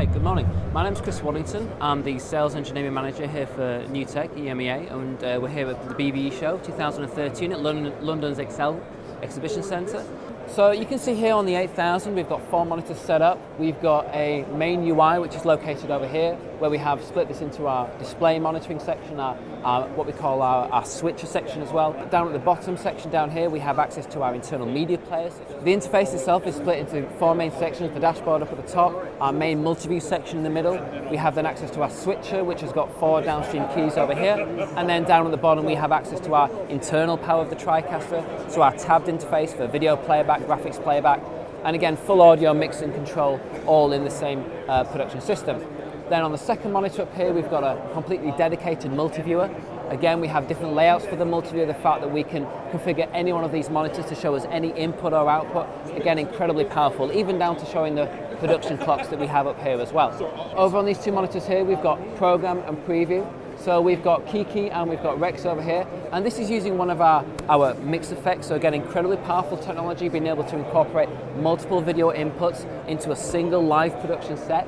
Hi, good morning. My name's Chris Waddington. I'm the Sales Engineering Manager here for NewTek, EMEA, and we're here at the BVE show 2013 at London's Excel Exhibition Centre. So you can see here on the 8000 we've got 4 monitors set up. We've got a main UI which is located over here, where we have split this into our display monitoring section, what we call our switcher section as well. Down at the bottom section down here we have access to our internal media players. The interface itself is split into 4 main sections: the dashboard up at the top, our main multi-view section in the middle. We have then access to our switcher, which has got 4 downstream keys over here, and then down at the bottom we have access to our internal power of the Tricaster, so our tabbed interface for video playback, graphics playback, and again full audio mix and control, all in the same production system. Then on the second monitor up here we've got a completely dedicated multi-viewer. Again, we have different layouts for the multi-viewer, the fact that we can configure any one of these monitors to show us any input or output. Again, incredibly powerful, even down to showing the production clocks that we have up here as well. Over on these 2 monitors here we've got program and preview. So we've got Kiki and we've got Rex over here, and this is using one of our mix effects. So again, incredibly powerful technology, being able to incorporate multiple video inputs into a single live production set.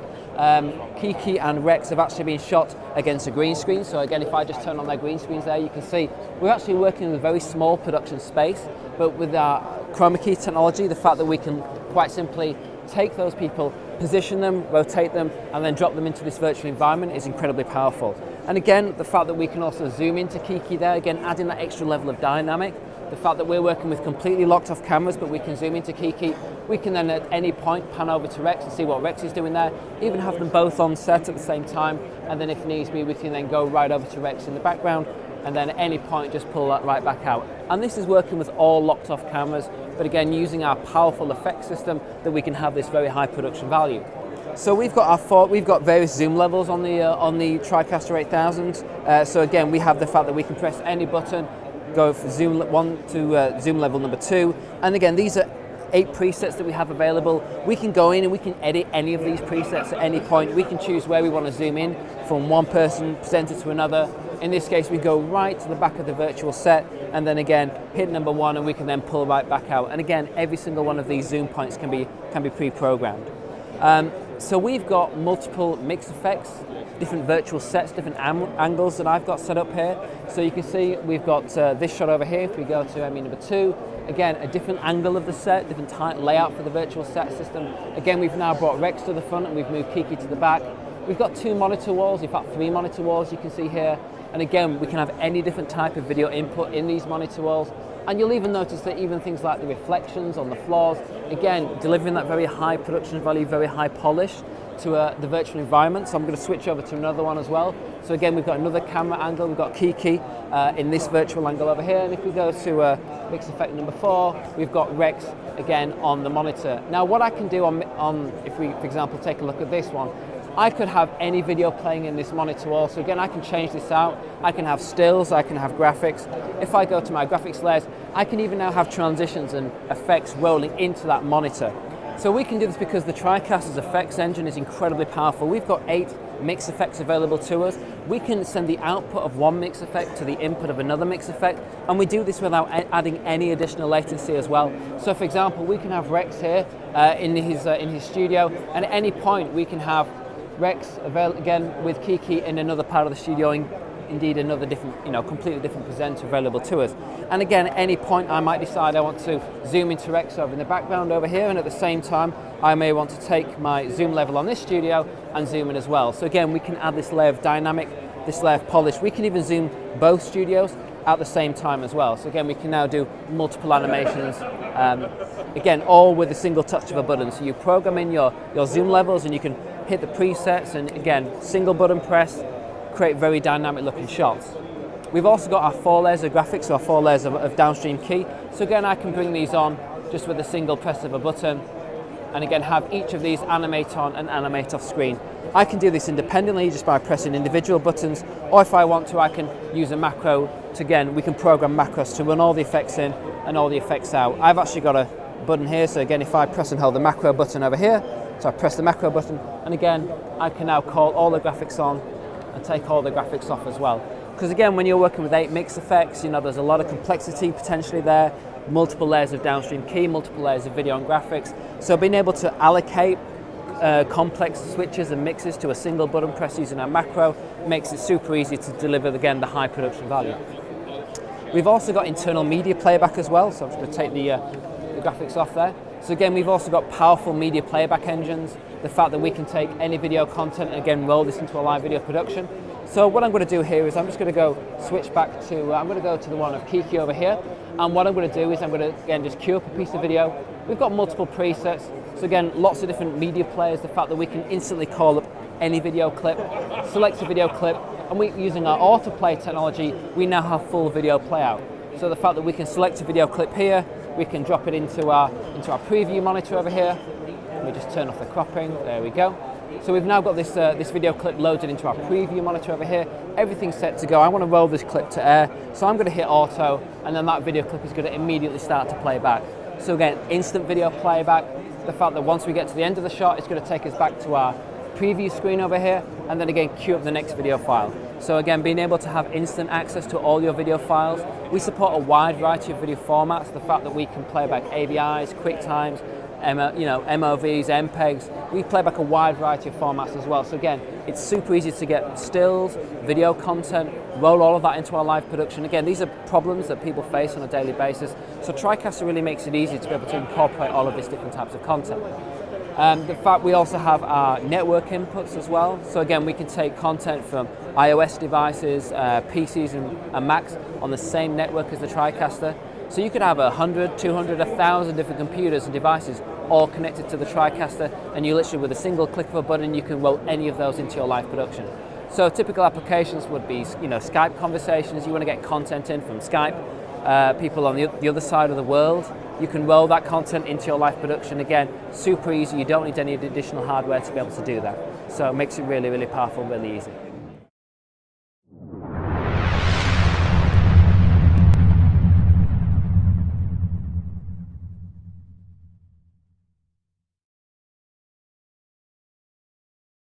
Kiki and Rex have actually been shot against a green screen. So again, if I just turn on their green screens there, you can see we're actually working in a very small production space, but with our chroma key technology, the fact that we can quite simply take those people, position them, rotate them, and then drop them into this virtual environment is incredibly powerful. And again, the fact that we can also zoom into Kiki there, again adding that extra level of dynamic. The fact that we're working with completely locked off cameras, but we can zoom into Kiki. We can then at any point pan over to Rex and see what Rex is doing there, even have them both on set at the same time, and then if needs be we can then go right over to Rex in the background, and then at any point just pull that right back out. And this is working with all locked off cameras, but again using our powerful effects system that we can have this very high production value. So we've got various zoom levels on the Tricaster 8000. So again, we have the fact that we can press any button, go from zoom 1 to zoom level number 2, and again these are 8 presets that we have available. We can go in and we can edit any of these presets at any point. We can choose where we want to zoom in from one person presenter to another. In this case, we go right to the back of the virtual set, and then again hit number 1, and we can then pull right back out. And again, every single one of these zoom points can be pre-programmed. So we've got multiple mix effects, different virtual sets, different angles that I've got set up here. So you can see we've got this shot over here. If we go to number 2, again a different angle of the set, different layout for the virtual set system. Again, we've now brought Rex to the front and we've moved Kiki to the back. We've got 2 monitor walls, in fact 3 monitor walls you can see here. And again, we can have any different type of video input in these monitor walls. And you'll even notice that even things like the reflections on the floors, again, delivering that very high production value, very high polish to the virtual environment. So I'm going to switch over to another one as well. So again, we've got another camera angle. We've got Kiki in this virtual angle over here. And if we go to mix effect number 4, we've got Rex again on the monitor. Now what I can do if we, for example, take a look at this one, I could have any video playing in this monitor wall. So again, I can change this out. I can have stills, I can have graphics. If I go to my graphics layers, I can even now have transitions and effects rolling into that monitor. So we can do this because the Tricaster's effects engine is incredibly powerful. We've got 8 mix effects available to us. We can send the output of one mix effect to the input of another mix effect, and we do this without adding any additional latency as well. So for example, we can have Rex here in his studio, and at any point we can have Rex again with Kiki in another part of the studio, indeed another different, completely different presenter available to us. And again, at any point I might decide I want to zoom into Rex over in the background over here, and at the same time I may want to take my zoom level on this studio and zoom in as well. So again, we can add this layer of dynamic, this layer of polish. We can even zoom both studios at the same time as well. So again, we can now do multiple animations, again, all with a single touch of a button. So you program in your zoom levels and you can hit the presets, and again, single button press, create very dynamic looking shots. We've also got our 4 layers of graphics, so our 4 layers of downstream key. So again, I can bring these on just with a single press of a button, and again have each of these animate on and animate off screen. I can do this independently just by pressing individual buttons, or if I want to, I can use a macro to, again, we can program macros to run all the effects in and all the effects out. I've actually got a button here, so again, if I press and hold the macro button over here, so I press the macro button, and again, I can now call all the graphics on and take all the graphics off as well. Because again, when you're working with 8 mix effects, there's a lot of complexity potentially there, multiple layers of downstream key, multiple layers of video and graphics. So being able to allocate complex switches and mixes to a single button press using our macro. Makes it super easy to deliver, again, the high production value. We've also got internal media playback as well, so I'm just going to take the graphics off there. So again, we've also got powerful media playback engines, the fact that we can take any video content and again roll this into a live video production. So what I'm going to do here is I'm just going to go switch back to, I'm going to go to the one of Kiki over here, and what I'm going to do is I'm going to again just queue up a piece of video. We've got multiple presets, so again lots of different media players, the fact that we can instantly call up any video clip, select a video clip, and using our autoplay technology, we now have full video playout. So the fact that we can select a video clip here, we can drop it into our preview monitor over here. Let me just turn off the cropping, there we go. So we've now got this video clip loaded into our preview monitor over here. Everything's set to go. I want to roll this clip to air, so I'm going to hit auto, and then that video clip is going to immediately start to play back. So again, instant video playback. The fact that once we get to the end of the shot, it's going to take us back to our preview screen over here, and then again queue up the next video file. So again, being able to have instant access to all your video files. We support a wide variety of video formats. The fact that we can play back AVIs, QuickTimes, MOVs, MPEGs. We play back a wide variety of formats as well. So again, it's super easy to get stills, video content, roll all of that into our live production. Again, these are problems that people face on a daily basis. So Tricaster really makes it easy to be able to incorporate all of these different types of content. The fact we also have our network inputs as well. So again, we can take content from iOS devices, PCs and Macs on the same network as the Tricaster. So you could have 100, 200, 1,000 different computers and devices all connected to the Tricaster, and you literally with a single click of a button you can roll any of those into your live production. So typical applications would be Skype conversations. You want to get content in from Skype, people on the other side of the world. You can roll that content into your live production. Again, super easy. You don't need any additional hardware to be able to do that. So it makes it really, really powerful, really easy.